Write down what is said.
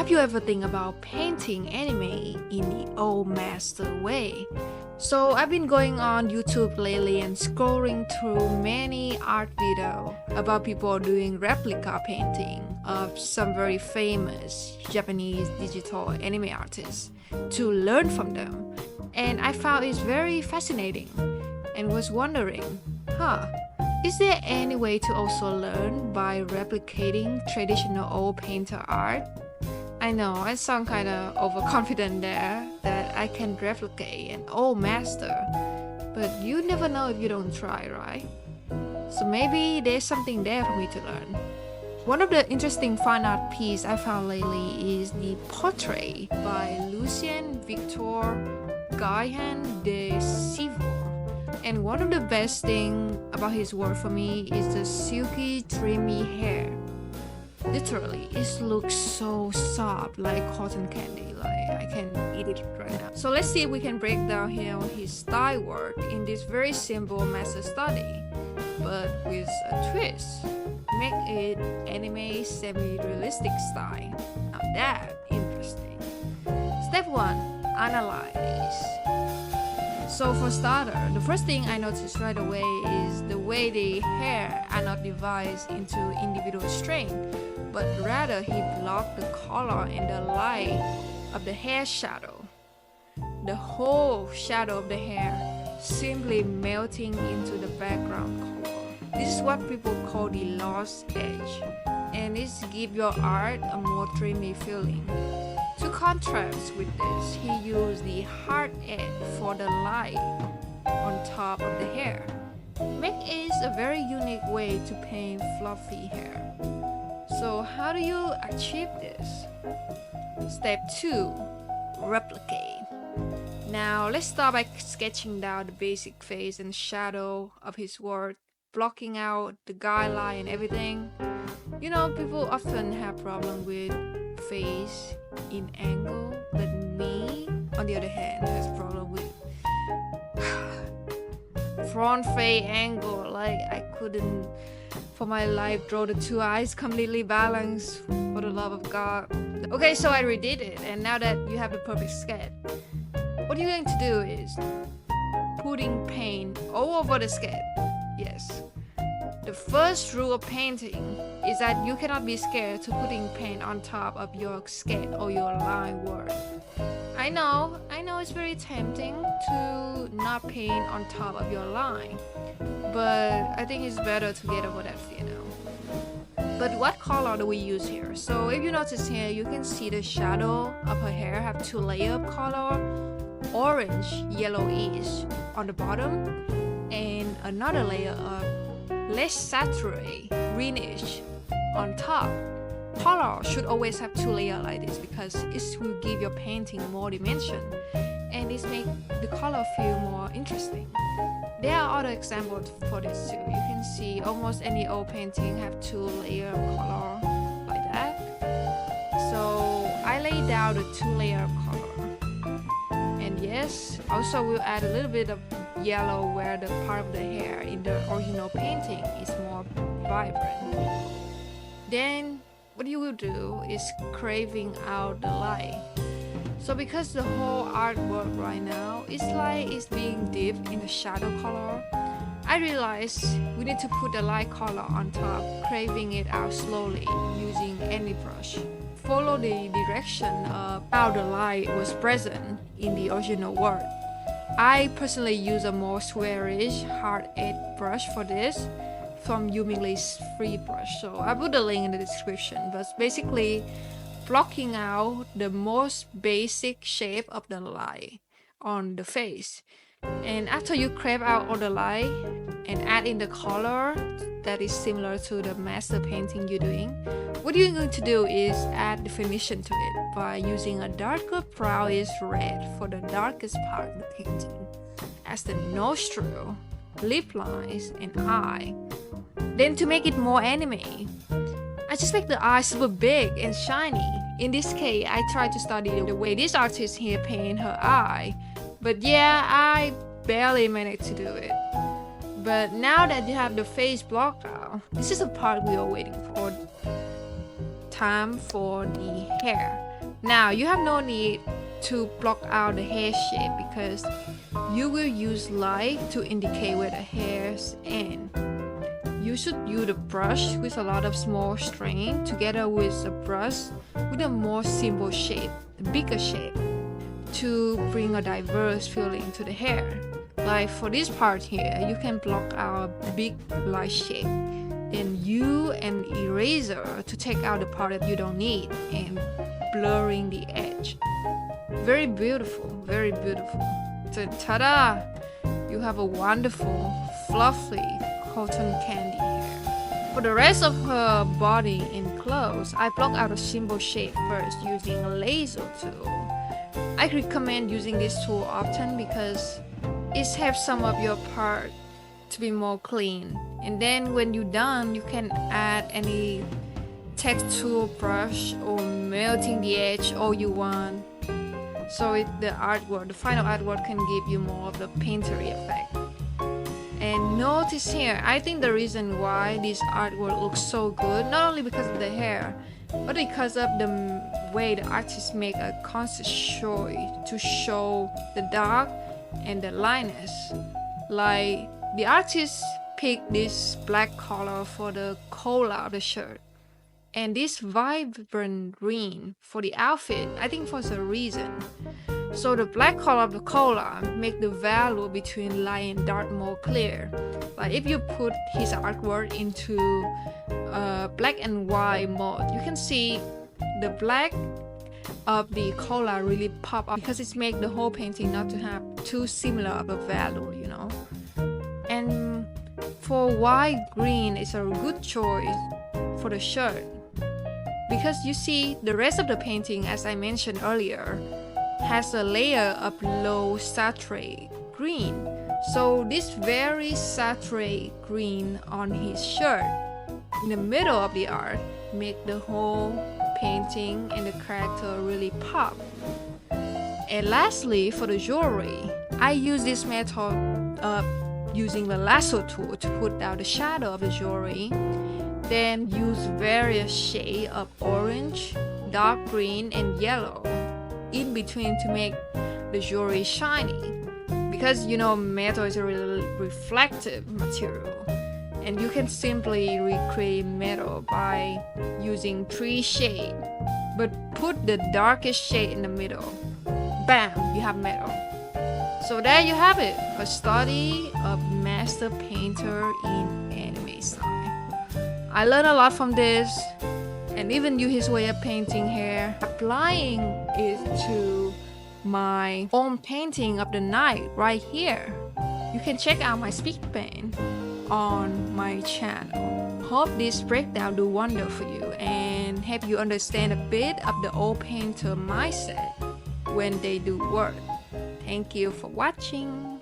Have you ever think about painting anime in the old master way? So I've been going on YouTube lately and scrolling through many art videos about people doing replica painting of some very famous Japanese digital anime artists to learn from them. And I found it very fascinating and was wondering, is there any way to also learn by replicating traditional old painter art? I know I sound kind of overconfident there that I can replicate an old master, but you never know if you don't try, right? So maybe there's something there for me to learn. One of the interesting fine art pieces I found lately is the portrait by Lucien Victor Guillen de Scevola. And one of the best things about his work for me is the silky, dreamy hair. Literally, it looks so soft, like cotton candy. Like I can eat it right now. So let's see if we can break down here on his style work in this very simple master study, but with a twist. Make it anime semi-realistic style. Now that interesting. Step 1. Analyze. So for starter, the first thing I noticed right away is the way the hair are not divided into individual strands, but rather he blocked the color and the light of the hair shadow. The whole shadow of the hair simply melting into the background color. This is what people call the lost edge, and it gives your art a more dreamy feeling. To contrast with this, he used the hard edge for the light on top of the hair. Make it a very unique way to paint fluffy hair. So how do you achieve this? Step 2. Replicate. Now let's start by sketching down the basic face and shadow of his work, blocking out the guideline and everything. You know, people often have problem with face in angle, but me, on the other hand, has problem with front face angle. Like I couldn't for my life draw the two eyes completely balanced, for the love of God. Okay, so I redid it, and now that you have the perfect sketch, what you're going to do is putting paint all over the sketch. Yes. The first rule of painting is that you cannot be scared to putting paint on top of your sketch or your line work. I know it's very tempting to not paint on top of your line, but I think it's better to get over that fear now. But what color do we use here? So if you notice here, you can see the shadow of her hair have two layers of color, orange, yellowish on the bottom, and another layer of less saturated, greenish on top. Color should always have two layers like this because it will give your painting more dimension and it makes the color feel more interesting. There are other examples for this too. You can see almost any old painting have two layers of color like that. So I laid down the two layers of color. And yes, also we'll add a little bit of yellow where the part of the hair in the original painting is more vibrant. Then what you will do is craving out the light. So because the whole artwork right now is like it's being dipped in the shadow color, I realized we need to put the light color on top, craving it out slowly using any brush. Follow the direction of how the light was present in the original work. I personally use a more squarish hard edge brush for this from Yumi Lee's free brush, so I put the link in the description. But basically blocking out the most basic shape of the light on the face, and after you crave out all the light and add in the color that is similar to the master painting you're doing, what you're going to do is add definition to it by using a darker brownish red for the darkest part of the painting as the nostril, lip lines, and eye. Then to make it more anime, I just make the eye super big and shiny. In this case, I try to study the way this artist here paint her eye, but yeah, I barely managed to do it. But now that you have the face blocked out, this is the part we are waiting for. Time for the hair. Now you have no need to block out the hair shape because you will use light to indicate where the hairs end. You should use the brush with a lot of small strain together with a brush with a more simple shape, a bigger shape, to bring a diverse feeling to the hair. Like for this part here, you can block out a big light shape. Then use an eraser to take out the part that you don't need and blurring the edge. Very beautiful, very beautiful. So ta-da! You have a wonderful, fluffy cotton candy hair. For the rest of her body and clothes, I block out a simple shape first using a laser tool. I recommend using this tool often because it helps some of your part to be more clean. And then when you're done, you can add any texture brush or melting the edge all you want. So the final artwork can give you more of the painterly effect. And notice here, I think the reason why this artwork looks so good, not only because of the hair, but because of the way the artist make a conscious choice to show the dark and the lightness. Like the artist picked this black color for the collar of the shirt and this vibrant green for the outfit, I think for a reason. So the black color of the collar make the value between light and dark more clear. Like if you put his artwork into black and white mode, you can see the black of the collar really pop up because it's make the whole painting not to have too similar of a value, you know. And for white green, it's a good choice for the shirt because you see the rest of the painting, as I mentioned earlier, has a layer of low saturated green. So this very saturated green on his shirt in the middle of the art make the whole painting and the character really pop. And lastly, for the jewelry, I use this method of using the lasso tool to put down the shadow of the jewelry, then use various shades of orange, dark green and yellow in between to make the jewelry shiny, because you know metal is a really reflective material and you can simply recreate metal by using 3 shades, but put the darkest shade in the middle. Bam, you have metal. So there you have it, a study of master painter in anime style. I learned a lot from this and even use his way of painting hair, applying it to my own painting of the night right here. You can check out my speak paint on my channel. Hope this breakdown do wonder for you and help you understand a bit of the old painter mindset when they do work. Thank you for watching.